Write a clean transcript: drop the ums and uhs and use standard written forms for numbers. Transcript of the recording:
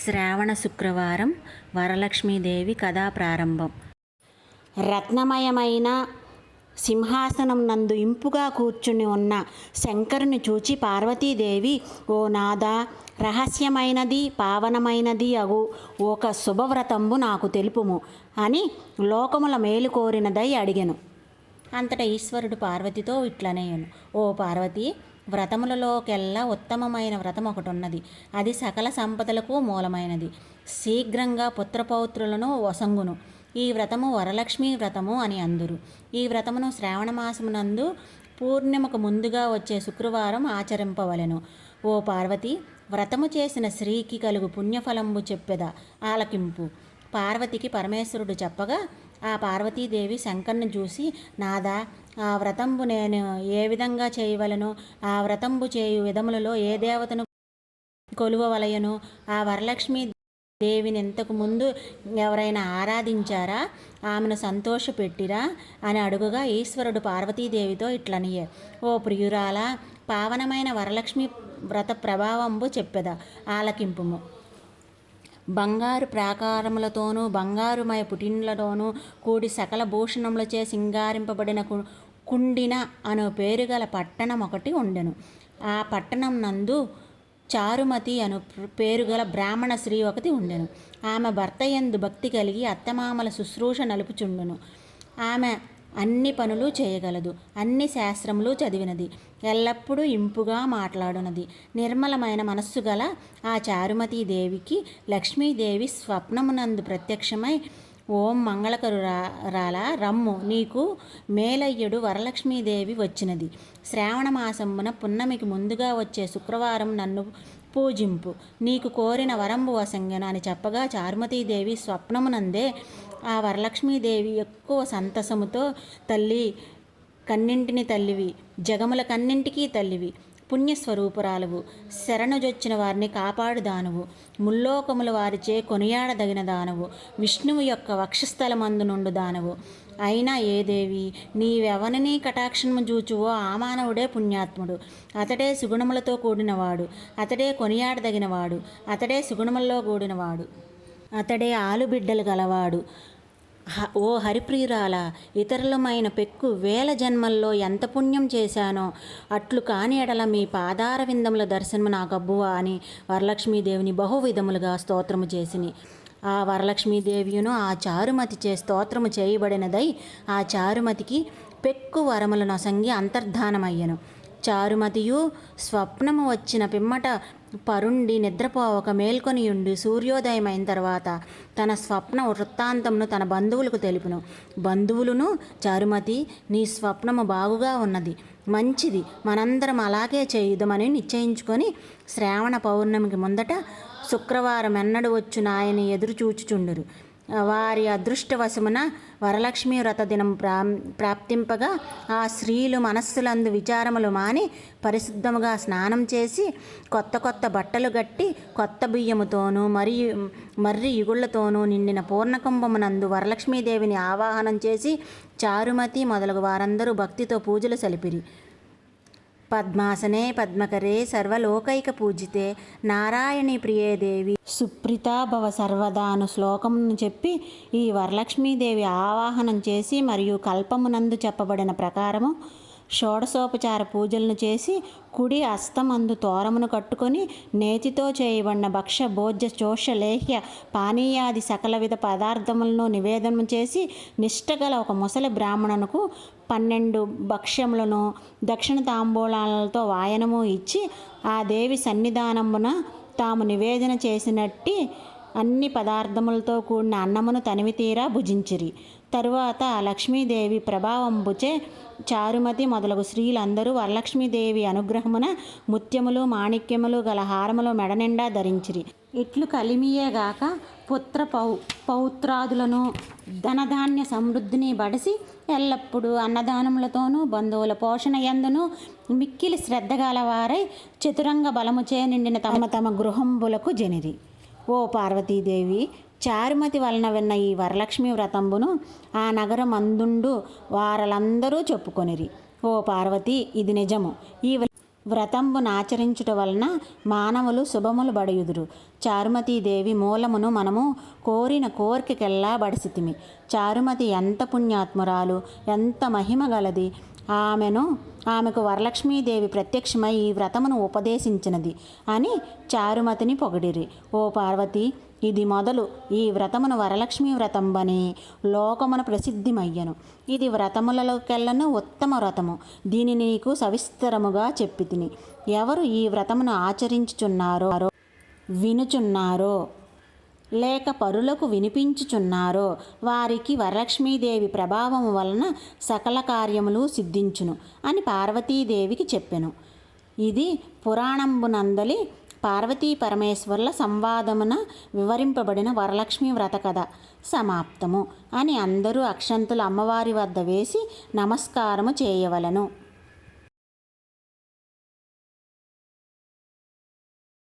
శ్రావణ శుక్రవారం వరలక్ష్మీదేవి కథా ప్రారంభం. రత్నమయమైన సింహాసనం నందు ఇంపుగా కూర్చుని ఉన్న శంకరుని చూచి పార్వతీదేవి, ఓ నాదా, రహస్యమైనది పావనమైనది అగు ఒక శుభవ్రతంబు నాకు తెలుపుము అని లోకముల మేలు కోరినదై అడిగెను. అంతటా ఈశ్వరుడు పార్వతితో ఇట్లనేయను, ఓ పార్వతి, వ్రతములలోకెల్లా ఉత్తమమైన వ్రతం ఒకటి ఉన్నది. అది సకల సంపదలకు మూలమైనది. శీఘ్రంగా పుత్రపౌత్రులను వసంగును. ఈ వ్రతము వరలక్ష్మీ వ్రతము అని అందురు. ఈ వ్రతమును శ్రావణమాసమునందు పూర్ణిమకు ముందుగా వచ్చే శుక్రవారం ఆచరింపవలెను. ఓ పార్వతి, వ్రతము చేసిన స్త్రీకి కలుగు పుణ్యఫలంబు చెప్పెదా, ఆలకింపు. పార్వతికి పరమేశ్వరుడు చెప్పగా ఆ పార్వతీదేవి శంకర్ని చూసి, నాదా, ఆ వ్రతంబు నేను ఏ విధంగా చేయవలను? ఆ వ్రతంబు చేయు విధములలో ఏ దేవతను కొలువవలయను? ఆ వరలక్ష్మీ దేవిని ఇంతకు ముందు ఎవరైనా ఆరాధించారా? ఆమెను సంతోషపెట్టిరా అని అడుగుగా ఈశ్వరుడు పార్వతీదేవితో ఇట్లనియే, ఓ ప్రియురాలా, పావనమైన వరలక్ష్మి వ్రత ప్రభావంబు చెప్పెదా, ఆలకింపుము. బంగారు ప్రాకారములతోనూ బంగారుమయ పుటిన్లతోనూ కూడి సకల భూషణములచే సింగారింపబడిన కుండిన అను పేరుగల పట్టణం ఒకటి ఉండెను. ఆ పట్టణం నందు చారుమతి అను పేరుగల బ్రాహ్మణ స్త్రీ ఒకటి ఉండెను. ఆమె భర్త యందు భక్తి కలిగి అత్తమామల శుశ్రూష నలుపుచుండును. ఆమె అన్ని పనులు చేయగలదు, అన్ని శాస్త్రములు చదివినది, ఎల్లప్పుడూ ఇంపుగా మాట్లాడునది. నిర్మలమైన మనస్సు గల ఆ చారుమతీదేవికి లక్ష్మీదేవి స్వప్నమునందు ప్రత్యక్షమై, ఓం మంగళకరురాలా, రమ్ము, నీకు మేలయ్యుడు వరలక్ష్మీదేవి వచ్చినది. శ్రావణ మాసమున పున్నమికి ముందుగా వచ్చే శుక్రవారం నన్ను పూజింపు, నీకు కోరిన వరంబు వసంగెను అని చెప్పగా చారుమతీదేవి స్వప్నమునందే ఆ వరలక్ష్మీదేవి ఎక్కువ సంతసముతో, తల్లి, కన్నింటిని తల్లివి, జగముల కన్నింటికీ తల్లివి, పుణ్యస్వరూపురాలువు, శరణుజొచ్చిన వారిని కాపాడుదానువు, ముల్లోకముల వారిచే కొనియాడదగిన దానవు, విష్ణువు యొక్క వక్షస్థలమందు నుండు దానవు అయినా ఏ దేవి, నీవెవరిని కటాక్షము చూచువో ఆ మానవుడే పుణ్యాత్ముడు. అతడే సుగుణములతో కూడినవాడు, అతడే కొనియాడదగినవాడు, అతడే సుగుణములలో కూడినవాడు, అతడే ఆలుబిడ్డలు గలవాడు. ఓ హరిప్రియురాలా, ఇతరులమైన పెక్కు వేల జన్మల్లో ఎంత పుణ్యం చేశానో అట్లు కాని ఎడల మీ పాదార విందముల దర్శనము నాకబ్బువా అని వరలక్ష్మీదేవిని బహువిధములుగా స్తోత్రము చేసిని. ఆ వరలక్ష్మీదేవియును ఆ చారుమతి చే స్తోత్రము చేయబడినదై ఆ చారుమతికి పెక్కు వరముల నొసంగి అంతర్ధానమయ్యను. చారుమతియు స్వప్నము వచ్చిన పిమ్మట పరుండి నిద్రపోవక మేల్కొనియుండి సూర్యోదయమైన తర్వాత తన స్వప్న వృత్తాంతమును తన బంధువులకు తెలుపును. బంధువులను, చారుమతి, నీ స్వప్నము బాగుగా ఉన్నది, మంచిది, మనందరం అలాగే చేయుదమని నిశ్చయించుకొని శ్రావణ పౌర్ణమికి ముందట శుక్రవారం ఎన్నడు వచ్చున ఆయన ఎదురు చూచుచుండురు. వారి అదృష్టవశమున వరలక్ష్మీ వ్రత దినం ప్రాప్తింపగా ఆ స్త్రీలు మనస్సులందు విచారములు మాని పరిశుద్ధముగా స్నానం చేసి కొత్త కొత్త బట్టలు గట్టి కొత్త బియ్యముతోనూ మర్రి ఇగుళ్లతోనూ నిండిన పూర్ణకుంభమునందు వరలక్ష్మీదేవిని ఆవాహనం చేసి చారుమతి మొదలగు వారందరూ భక్తితో పూజలు సలిపిరి. పద్మాసనే పద్మకరే సర్వలోకైక పూజితే నారాయణి ప్రియే దేవి సుప్రీతా భవ సర్వదా అను శ్లోకమును చెప్పి ఈ వరలక్ష్మీదేవి ఆవాహనం చేసి మరియు కల్పమునందు చెప్పబడిన ప్రకారము షోడశోపచార పూజలను చేసి కుడి అస్తమందు తోరమును కట్టుకొని నేతితో చేయబడిన భక్ష భోజ్య చోష లేహ్య పానీయాది సకల విధ పదార్థములను నివేదనము చేసి నిష్టగల ఒక ముసలి బ్రాహ్మణునకు 12 భక్ష్యములను దక్షిణ తాంబూలాలతో వాయనము ఇచ్చి ఆ దేవి సన్నిధానమున తాము నివేదన చేసినట్టి అన్ని పదార్థములతో కూడిన అన్నమును తనివి తీరా భుజించిరి. తరువాత లక్ష్మీదేవి ప్రభావంబుచే చారుమతి మొదలగు స్త్రీలందరూ వరలక్ష్మీదేవి అనుగ్రహమున ముత్యములు మాణిక్యములు గల హారములు మెడనిండా ధరించిరి. ఇట్లు కలిమియేగాక పుత్ర పౌత్రాదులను ధనధాన్య సమృద్ధిని బడిసి ఎల్లప్పుడూ అన్నదానములతోనూ బంధువుల పోషణ యందును మిక్కిలి శ్రద్ధ గలవారై చతురంగ బలముచే నిండిన తమ తమ గృహంబులకు జనిరి. ఓ పార్వతీదేవి, చారుమతి వలన విన్న ఈ వరలక్ష్మీ వ్రతంబును ఆ నగరం అందుండు వారలందరూ చెప్పుకొనిరి. ఓ పార్వతి, ఇది నిజము. ఈ వ్రతంబునాచరించుట వలన మానవులు శుభములు బడయుదురు. చారుమతీదేవి మూలమును మనము కోరిన కోరికకెల్లా బడిసితిమి. చారుమతి ఎంత పుణ్యాత్మురాలు, ఎంత మహిమ గలది. ఆమెకు వరలక్ష్మీదేవి ప్రత్యక్షమై ఈ వ్రతమును ఉపదేశించినది అని చారుమతిని పొగిడిరి. ఓ పార్వతి, ఇది మొదలు ఈ వ్రతమును వరలక్ష్మీ వ్రతంబని లోకమున ప్రసిద్ధిమయ్యను. ఇది వ్రతములలోకెల్లను ఉత్తమ వ్రతము. దీనిని నీకు సవిస్తరముగా చెప్పి తిని. ఎవరు ఈ వ్రతమును ఆచరించుచున్నారో, వినుచున్నారో, లేక పరులకు వినిపించుచున్నారో వారికి వరలక్ష్మీదేవి ప్రభావము వలన సకల కార్యములు సిద్ధించును అని పార్వతీదేవికి చెప్పెను. ఇది పురాణంబునందలి పార్వతీ పరమేశ్వరుల సంవాదమున వివరింపబడిన వరలక్ష్మీ వ్రత కథ సమాప్తము అని అందరూ అక్షంతులు అమ్మవారి వద్ద వేసి నమస్కారము చేయవలెను.